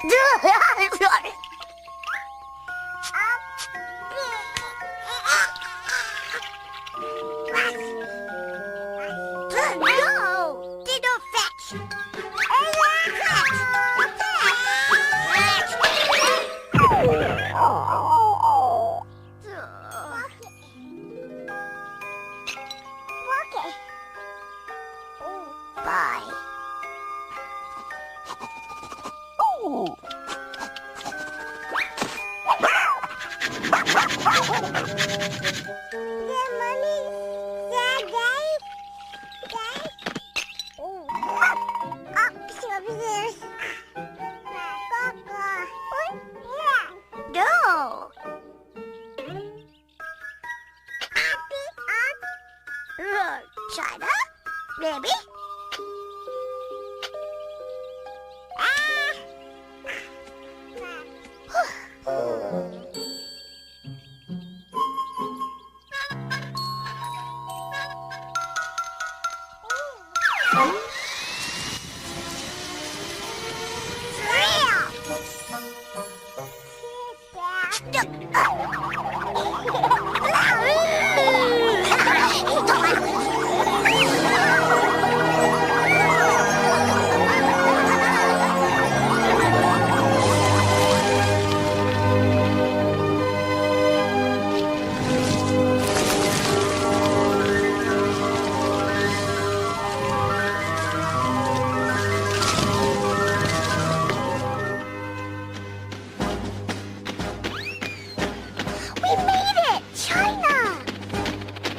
No! Ditto fetch! Bye. No. China? Maybe?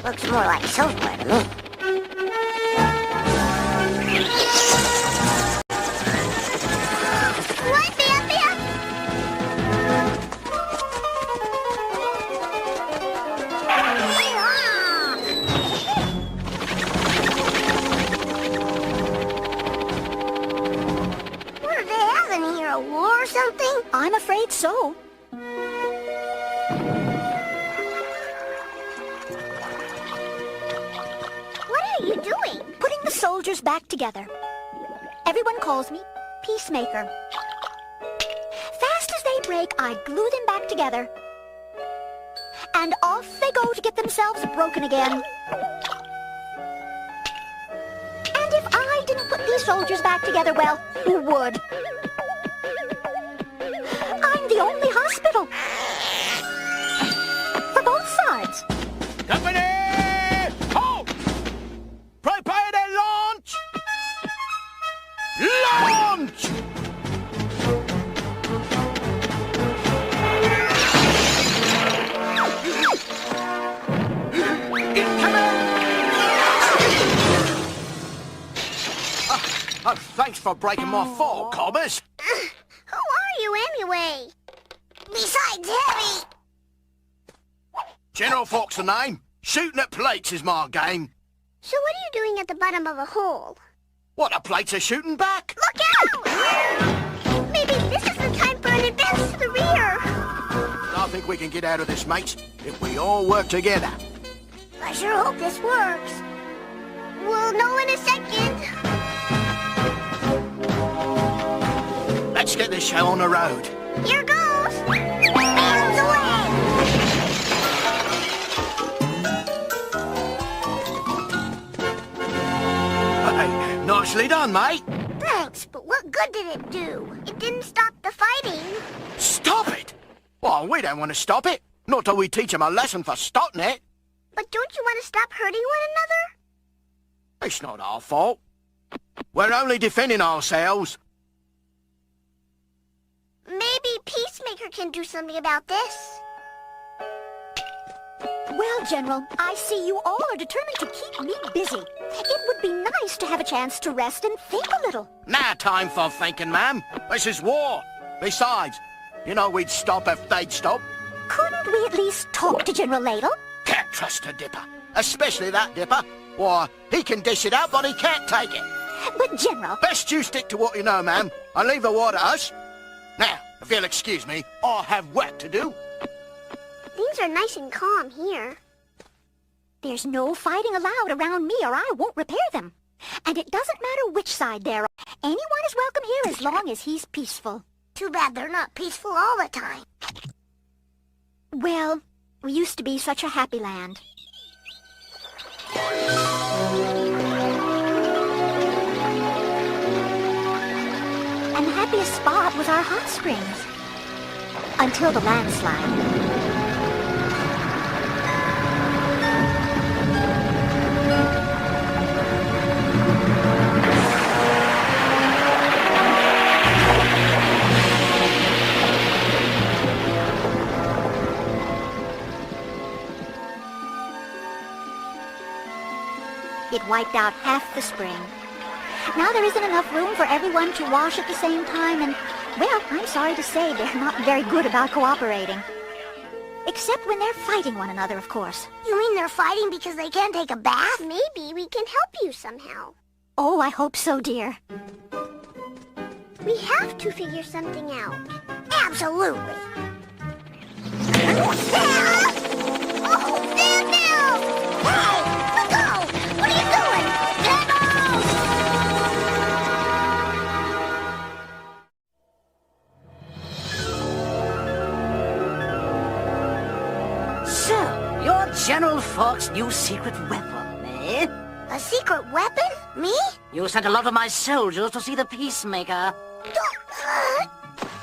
Looks more like silverware to me. What, Bam Bam? What are they having here, a war or something? I'm afraid so. What are you doing? Putting the soldiers back together. Everyone calls me Peacemaker. Fast as they break, I glue them back together. And off they go to get themselves broken again. And if I didn't put these soldiers back together, well, who would? I'm the only hospital. For both sides. Company! Halt! Prepare to launch! Launch! Thanks for breaking my fall, cobbers. Who are you anyway? Besides heavy. General Fox the name. Shooting at plates is my game. So what are you doing at the bottom of a hole? What, the plates are shooting back? Look out! Maybe this is the time for an advance to the rear. I think we can get out of this, mates, if we all work together. I sure hope this works. We'll know in a second. Let's get this show on the road. Here goes. Bam's away. Hey, nicely done, mate. Thanks, but what good did it do? It didn't stop the fighting. Stop it! Well, we don't want to stop it. Not till we teach them a lesson for stopping it. But don't you want to stop hurting one another? It's not our fault. We're only defending ourselves. Maybe Peacemaker can do something about this. Well, General, I see you all are determined to keep me busy. It would be nice to have a chance to rest and think a little. Now time for thinking, ma'am. This is war. Besides, you know we'd stop if they'd stop. Couldn't we at least talk to General Ladle? Can't trust a dipper. Especially that dipper. Why, he can dish it out, but he can't take it. But, General... Best you stick to what you know, ma'am, and leave the war to us. Now, if you'll excuse me, I have work to do. Things are nice and calm here. There's no fighting allowed around me or I won't repair them. And it doesn't matter which side they're on. Anyone is welcome here as long as he's peaceful. Too bad they're not peaceful all the time. Well, we used to be such a happy land. And the happiest spot was our hot springs. Until the landslide. It wiped out half the spring. Now there isn't enough room for everyone to wash at the same time, and, well, I'm sorry to say they're not very good about cooperating. Except when they're fighting one another, of course. You mean they're fighting because they can't take a bath? Maybe we can help you somehow. Oh, I hope so, dear. We have to figure something out. Absolutely. Oh, Bam Bam! Hey, let go! What are you doing? Pebbles! So, you're General Fork's new secret weapon, eh? A secret weapon? Me? You sent a lot of my soldiers to see the Peacemaker.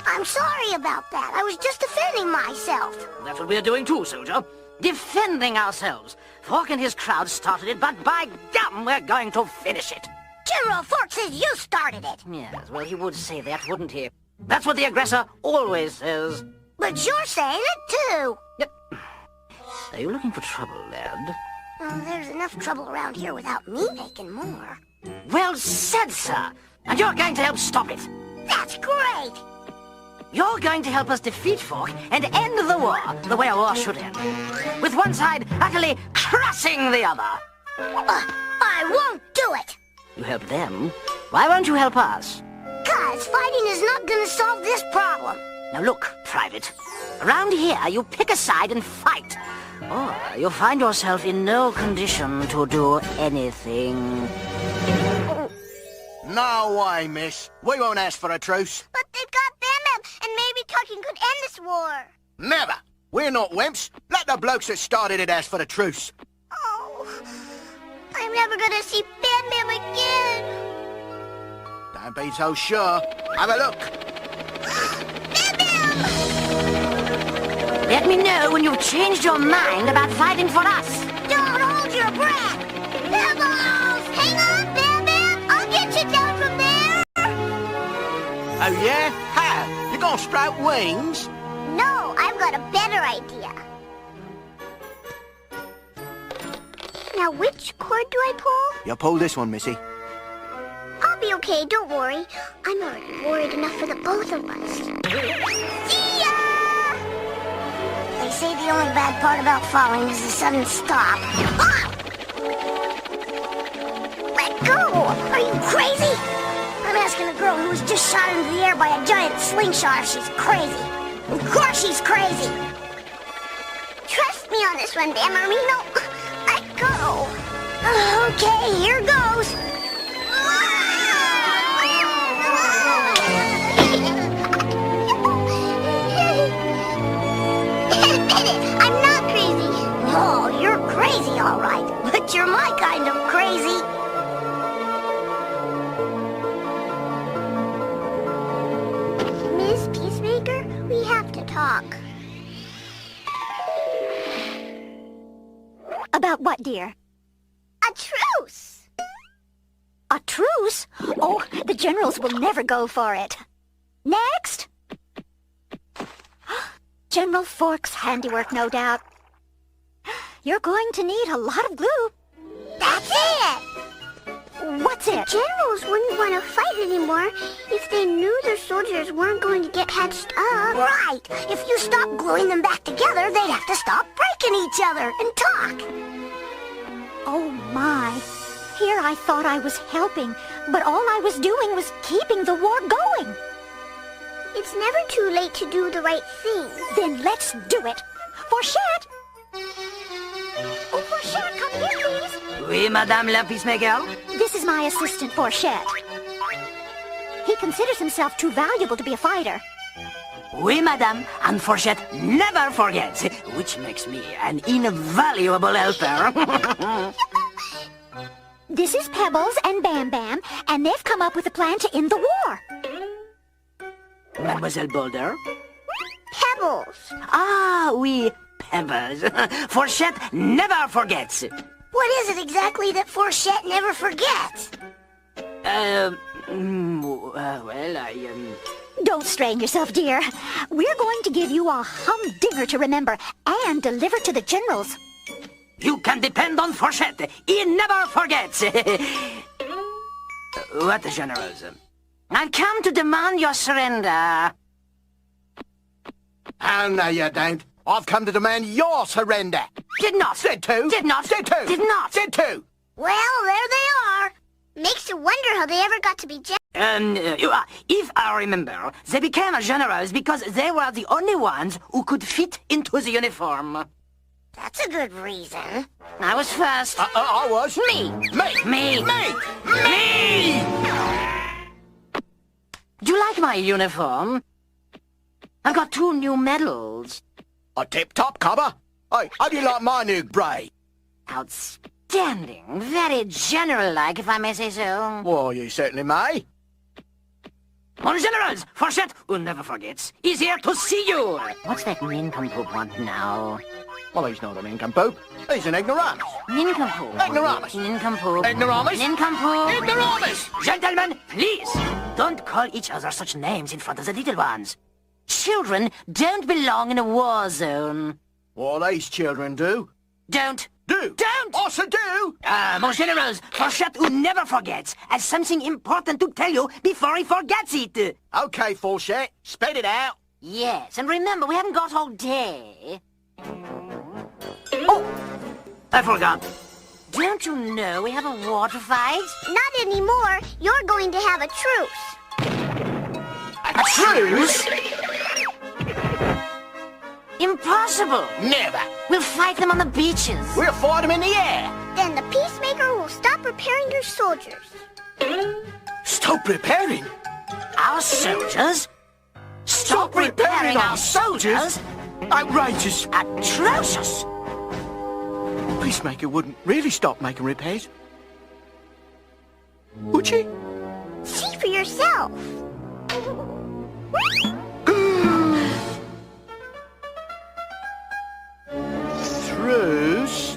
I'm sorry about that. I was just defending myself. That's what we're doing too, soldier. Defending ourselves. Fork and his crowd started it, but by gum, we're going to finish it. General Fork says you started it. Yes, well, he would say that, wouldn't he? That's what the aggressor always says. But you're saying it too. Yep. Are you looking for trouble, lad? Well, there's enough trouble around here without me making more. Well said, sir. And you're going to help stop it. That's great. You're going to help us defeat Fork and end the war the way a war should end. With one side utterly crushing the other. I won't do it. You help them. Why won't you help us? 'Cause fighting is not gonna solve this problem. Now look, Private. Around here, you pick a side and fight. Or you'll find yourself in no condition to do anything. No way, miss. We won't ask for a truce. But they've got Bam Bam, and maybe talking could end this war. Never. We're not wimps. Let the blokes that started it ask for the truce. Oh, I'm never gonna see Bam Bam again. Don't be so sure. Have a look. Bam Bam! Let me know when you've changed your mind about fighting for us. Don't hold your breath. Pebbles! Hang on, Bam Bam! I'll get you down from there! Oh, yeah? How? You gonna sprout wings? No, I've got a better idea. Now, which cord do I pull? You pull this one, missy. I'll be okay, don't worry. I'm already worried enough for the both of us. See ya! They say the only bad part about falling is the sudden stop. Ah! Let go! Are you crazy? I'm asking a girl who was just shot into the air by a giant slingshot if she's crazy. Of course she's crazy! Trust me on this one, Bammerino. Let go! Okay, here goes. Admit it, I'm not crazy. Oh, you're crazy, all right. But you're my kind of crazy. Miss Peacemaker, we have to talk. About what, dear? A truce! A truce? Oh, the generals will never go for it. Next! General Fork's handiwork, no doubt. You're going to need a lot of glue. That's it! What's The it? generals wouldn't want to fight anymore if they knew their soldiers weren't going to get patched up. Right! If you stop gluing them back together, they'd have to stop breaking each other and talk. Oh, my. Here I thought I was helping, but all I was doing was keeping the war going. It's never too late to do the right thing. Then let's do it. Fourchette! Oh, Fourchette, come here, please. Oui, Madame la Peacemaker. This is my assistant, Fourchette. He considers himself too valuable to be a fighter. Oui, madame, and Fourchette never forgets, which makes me an invaluable helper. This is Pebbles and Bam Bam, and they've come up with a plan to end the war. Mademoiselle Boulder? Pebbles. Ah, oui, Pebbles. Fourchette never forgets. What is it exactly that Fourchette never forgets? Don't strain yourself, dear. We're going to give you a humdinger to remember and deliver to the generals. You can depend on Fourchette. He never forgets. What the generals? I've come to demand your surrender. Oh, no, you don't. I've come to demand your surrender. Did not. Said to. Did not. Said to. Did not. Said to. Well, there they are. Makes you wonder how they ever got to be If I remember, they became generals because they were the only ones who could fit into the uniform. That's a good reason. I was first. I was. Me. Me. Me. Do you like my uniform? I've got 2 new medals. A tip-top cover. Hey, how do you like my new braid? Outstanding. Very general-like, if I may say so. Well, you certainly may. Mon generals, Fourchette, who never forgets, is here to see you. What's that nincompoop want now? Well, he's not an nincompoop. He's an ignoramus. Nincompoop. Ignoramus. Nincompoop. Ignoramus. Nincompoop. Ignoramus. Gentlemen, please, don't call each other such names in front of the little ones. Children don't belong in a war zone. Well, these children do. Don't. Do. Don't! Also do. Mon generals, Fourchette, who never forgets, has something important to tell you before he forgets it. Okay, Fourchette, spit it out. Yes, and remember, we haven't got all day. Oh, I forgot. Don't you know we have a war to fight? Not anymore. You're going to have a truce. A truce? Impossible. Never. We'll fight them on the beaches. We'll fight them in the air. Then the Peacemaker will stop repairing your soldiers. Stop repairing? Our soldiers? Stop repairing our soldiers? Outrageous. Atrocious. Peacemaker wouldn't really stop making repairs. Would she? See for yourself. Truce?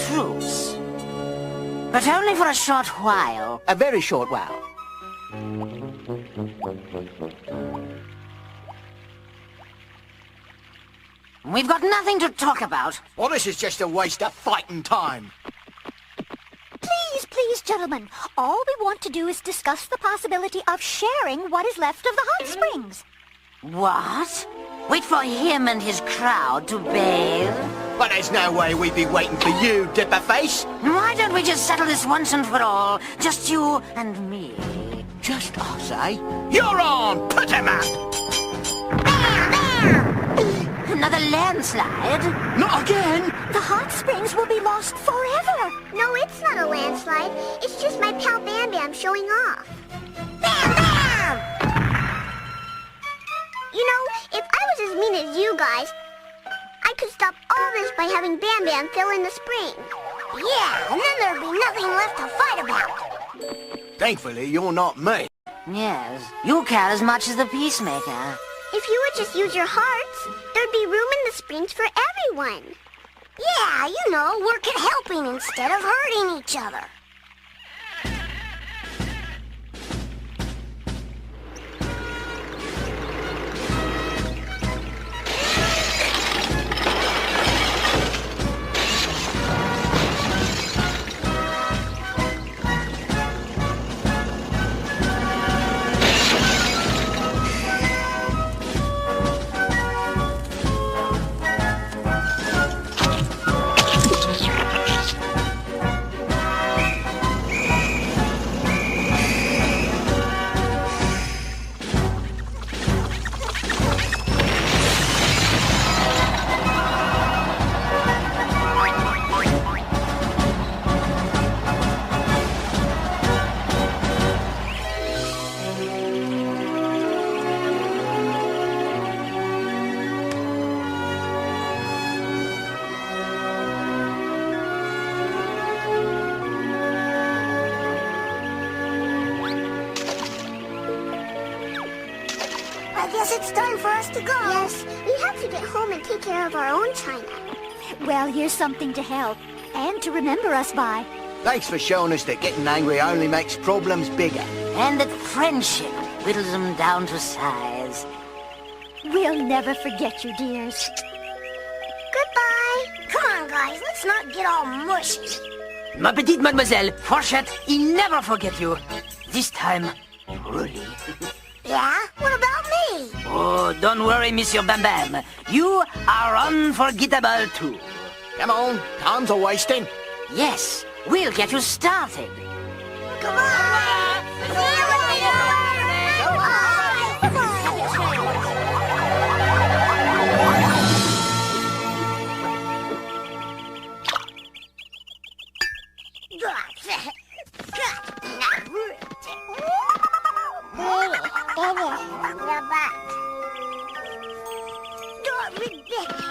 Truce. But only for a short while. A very short while. We've got nothing to talk about. Well, this is just a waste of fighting time. Please, please, gentlemen. All we want to do is discuss the possibility of sharing what is left of the hot springs. What? Wait for him and his crowd to bathe? But there's no way we'd be waiting for you, Dipperface. Why don't we just settle this once and for all? Just you and me. Just us, eh? You're on! Put him up! Another landslide? Not again! The hot springs will be lost forever. No, it's not a landslide. It's just my pal Bam Bam showing off. Bam Bam! You know, if I was as mean as you guys, I could stop all this by having Bam Bam fill in the spring. Yeah, and then there'd be nothing left to fight about. Thankfully, you're not me. Yes, you care as much as the Peacemaker. If you would just use your hearts, there'd be room in the springs for everyone. Yeah, you know, work at helping instead of hurting each other. guess it's time for us to go. Yes, we have to get home and take care of our own china. Well, here's something to help and to remember us by. Thanks for showing us that getting angry only makes problems bigger. And that friendship whittles them down to size. We'll never forget you, dears. Goodbye. Come on, guys, let's not get all mushy. Ma petite mademoiselle, Fourchette, he never forget you. This time, truly. Yeah? What about me? Oh, don't worry, Monsieur Bam Bam. You are unforgettable too. Come on, time's a wasting. Yes, we'll get you started. Come on! See you later! Bye.